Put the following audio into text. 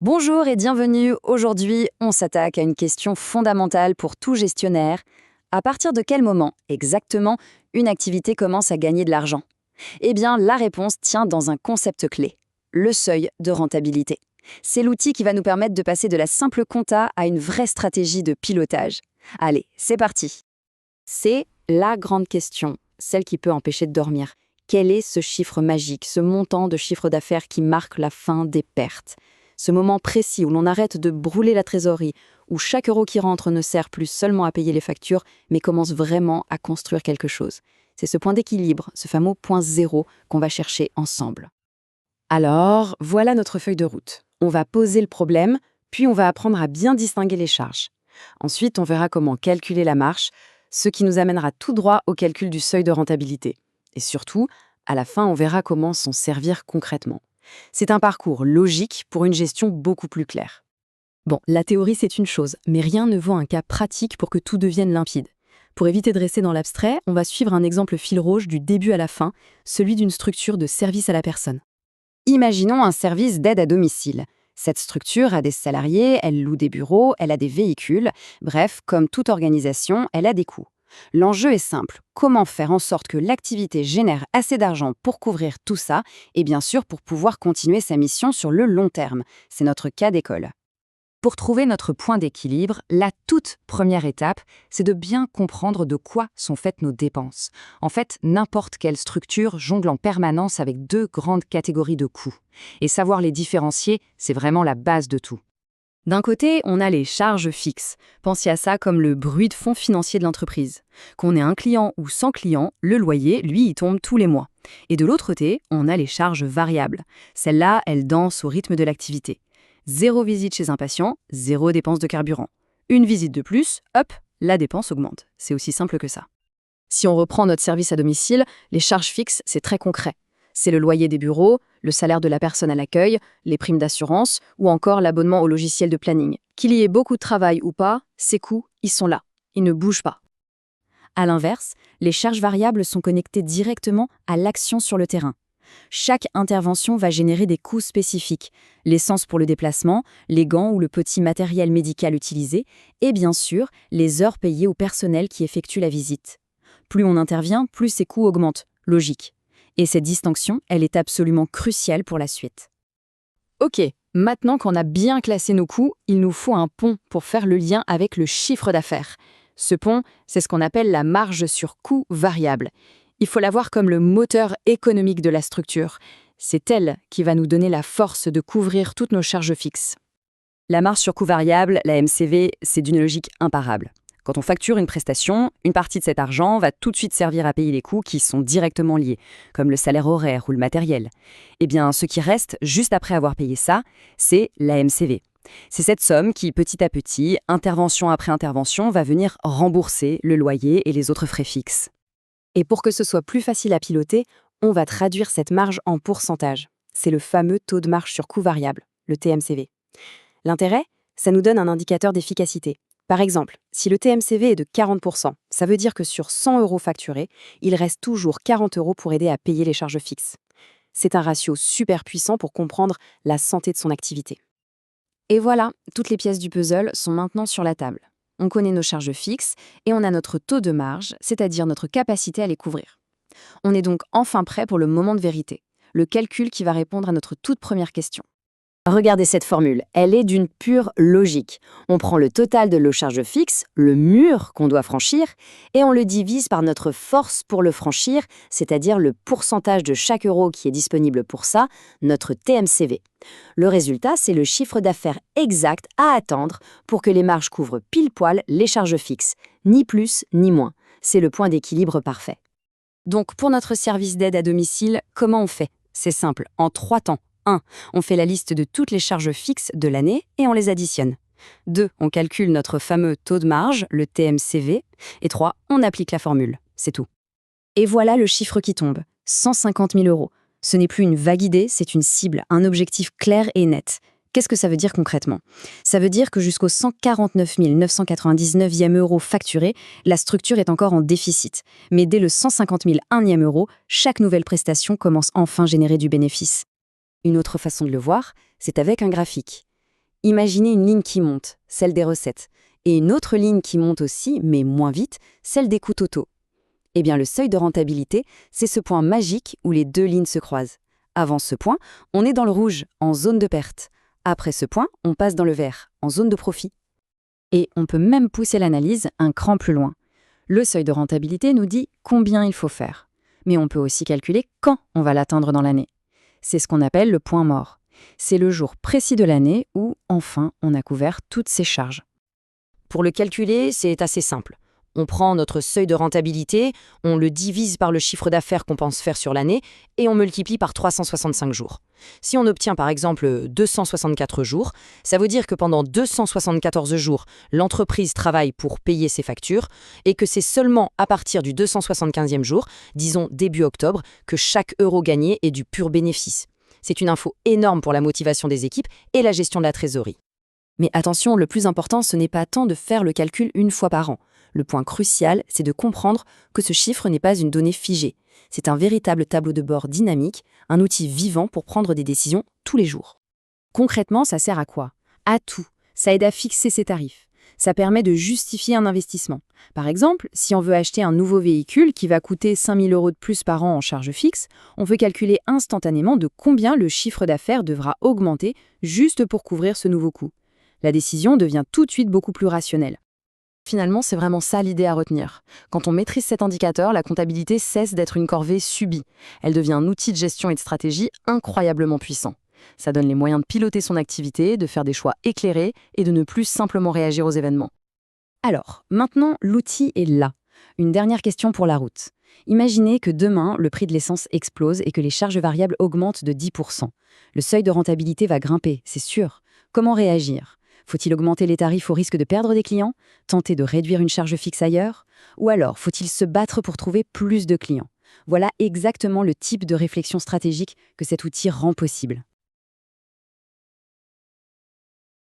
Bonjour et bienvenue. Aujourd'hui, on s'attaque à une question fondamentale pour tout gestionnaire. À partir de quel moment, exactement, une activité commence à gagner de l'argent? Eh bien, la réponse tient dans un concept clé, le seuil de rentabilité. C'est l'outil qui va nous permettre de passer de la simple compta à une vraie stratégie de pilotage. Allez, c'est parti. C'est la grande question, celle qui peut empêcher de dormir. Quel est ce chiffre magique, ce montant de chiffre d'affaires qui marque la fin des pertes? Ce moment précis où l'on arrête de brûler la trésorerie, où chaque euro qui rentre ne sert plus seulement à payer les factures, mais commence vraiment à construire quelque chose. C'est ce point d'équilibre, ce fameux point zéro qu'on va chercher ensemble. Alors, voilà notre feuille de route. On va poser le problème, puis on va apprendre à bien distinguer les charges. Ensuite, on verra comment calculer la marge, ce qui nous amènera tout droit au calcul du seuil de rentabilité. Et surtout, à la fin, on verra comment s'en servir concrètement. C'est un parcours logique pour une gestion beaucoup plus claire. Bon, la théorie c'est une chose, mais rien ne vaut un cas pratique pour que tout devienne limpide. Pour éviter de rester dans l'abstrait, on va suivre un exemple fil rouge du début à la fin, celui d'une structure de service à la personne. Imaginons un service d'aide à domicile. Cette structure a des salariés, elle loue des bureaux, elle a des véhicules. Bref, comme toute organisation, elle a des coûts. L'enjeu est simple, comment faire en sorte que l'activité génère assez d'argent pour couvrir tout ça et bien sûr pour pouvoir continuer sa mission sur le long terme. C'est notre cas d'école. Pour trouver notre point d'équilibre, la toute première étape, c'est de bien comprendre de quoi sont faites nos dépenses. En fait, n'importe quelle structure jongle en permanence avec deux grandes catégories de coûts. Et savoir les différencier, c'est vraiment la base de tout. D'un côté, on a les charges fixes. Pensez à ça comme le bruit de fond financier de l'entreprise. Qu'on ait un client ou 100 clients, le loyer, lui, il tombe tous les mois. Et de l'autre côté, on a les charges variables. Celles-là, elles dansent au rythme de l'activité. 0 visite chez un patient, 0 dépense de carburant. Une visite de plus, hop, la dépense augmente. C'est aussi simple que ça. Si on reprend notre service à domicile, les charges fixes, c'est très concret. C'est le loyer des bureaux, le salaire de la personne à l'accueil, les primes d'assurance ou encore l'abonnement au logiciel de planning. Qu'il y ait beaucoup de travail ou pas, ces coûts, ils sont là. Ils ne bougent pas. À l'inverse, les charges variables sont connectées directement à l'action sur le terrain. Chaque intervention va générer des coûts spécifiques. L'essence pour le déplacement, les gants ou le petit matériel médical utilisé, et bien sûr, les heures payées au personnel qui effectue la visite. Plus on intervient, plus ces coûts augmentent. Logique. Et cette distinction, elle est absolument cruciale pour la suite. Ok, maintenant qu'on a bien classé nos coûts, il nous faut un pont pour faire le lien avec le chiffre d'affaires. Ce pont, c'est ce qu'on appelle la marge sur coût variable. Il faut la voir comme le moteur économique de la structure. C'est elle qui va nous donner la force de couvrir toutes nos charges fixes. La marge sur coût variable, la MCV, c'est d'une logique imparable. Quand on facture une prestation, une partie de cet argent va tout de suite servir à payer les coûts qui sont directement liés, comme le salaire horaire ou le matériel. Eh bien, ce qui reste, juste après avoir payé ça, c'est la MCV. C'est cette somme qui, petit à petit, intervention après intervention, va venir rembourser le loyer et les autres frais fixes. Et pour que ce soit plus facile à piloter, on va traduire cette marge en pourcentage. C'est le fameux taux de marge sur coût variable, le TMCV. L'intérêt, ça nous donne un indicateur d'efficacité. Par exemple, si le TMCV est de 40%, ça veut dire que sur 100 € facturés, il reste toujours 40 € pour aider à payer les charges fixes. C'est un ratio super puissant pour comprendre la santé de son activité. Et voilà, toutes les pièces du puzzle sont maintenant sur la table. On connaît nos charges fixes et on a notre taux de marge, c'est-à-dire notre capacité à les couvrir. On est donc enfin prêt pour le moment de vérité, le calcul qui va répondre à notre toute première question. Regardez cette formule, elle est d'une pure logique. On prend le total de nos charges fixes, le mur qu'on doit franchir, et on le divise par notre force pour le franchir, c'est-à-dire le pourcentage de chaque euro qui est disponible pour ça, notre TMCV. Le résultat, c'est le chiffre d'affaires exact à attendre pour que les marges couvrent pile poil les charges fixes, ni plus ni moins. C'est le point d'équilibre parfait. Donc pour notre service d'aide à domicile, comment on fait? C'est simple, en 3 temps. 1. On fait la liste de toutes les charges fixes de l'année et on les additionne. 2. On calcule notre fameux taux de marge, le TMCV. Et 3. On applique la formule. C'est tout. Et voilà le chiffre qui tombe. 150 000 €. Ce n'est plus une vague idée, c'est une cible, un objectif clair et net. Qu'est-ce que ça veut dire concrètement? Ça veut dire que jusqu'au 149 999e euro facturé, la structure est encore en déficit. Mais dès le 150 001e euro, chaque nouvelle prestation commence enfin à générer du bénéfice. Une autre façon de le voir, c'est avec un graphique. Imaginez une ligne qui monte, celle des recettes, et une autre ligne qui monte aussi, mais moins vite, celle des coûts totaux. Eh bien, le seuil de rentabilité, c'est ce point magique où les deux lignes se croisent. Avant ce point, on est dans le rouge, en zone de perte. Après ce point, on passe dans le vert, en zone de profit. Et on peut même pousser l'analyse un cran plus loin. Le seuil de rentabilité nous dit combien il faut faire. Mais on peut aussi calculer quand on va l'atteindre dans l'année. C'est ce qu'on appelle le point mort. C'est le jour précis de l'année où, enfin, on a couvert toutes ses charges. Pour le calculer, c'est assez simple. On prend notre seuil de rentabilité, on le divise par le chiffre d'affaires qu'on pense faire sur l'année et on multiplie par 365 jours. Si on obtient par exemple 264 jours, ça veut dire que pendant 274 jours, l'entreprise travaille pour payer ses factures et que c'est seulement à partir du 275e jour, disons début octobre, que chaque euro gagné est du pur bénéfice. C'est une info énorme pour la motivation des équipes et la gestion de la trésorerie. Mais attention, le plus important, ce n'est pas tant de faire le calcul une fois par an. Le point crucial, c'est de comprendre que ce chiffre n'est pas une donnée figée. C'est un véritable tableau de bord dynamique, un outil vivant pour prendre des décisions tous les jours. Concrètement, ça sert à quoi? À tout. Ça aide à fixer ses tarifs. Ça permet de justifier un investissement. Par exemple, si on veut acheter un nouveau véhicule qui va coûter 5 000 € de plus par an en charge fixe, on peut calculer instantanément de combien le chiffre d'affaires devra augmenter juste pour couvrir ce nouveau coût. La décision devient tout de suite beaucoup plus rationnelle. Finalement, c'est vraiment ça l'idée à retenir. Quand on maîtrise cet indicateur, la comptabilité cesse d'être une corvée subie. Elle devient un outil de gestion et de stratégie incroyablement puissant. Ça donne les moyens de piloter son activité, de faire des choix éclairés et de ne plus simplement réagir aux événements. Alors, maintenant, l'outil est là. Une dernière question pour la route. Imaginez que demain, le prix de l'essence explose et que les charges variables augmentent de 10%. Le seuil de rentabilité va grimper, c'est sûr. Comment réagir ? Faut-il augmenter les tarifs au risque de perdre des clients? Tenter de réduire une charge fixe ailleurs? Ou alors, faut-il se battre pour trouver plus de clients? Voilà exactement le type de réflexion stratégique que cet outil rend possible.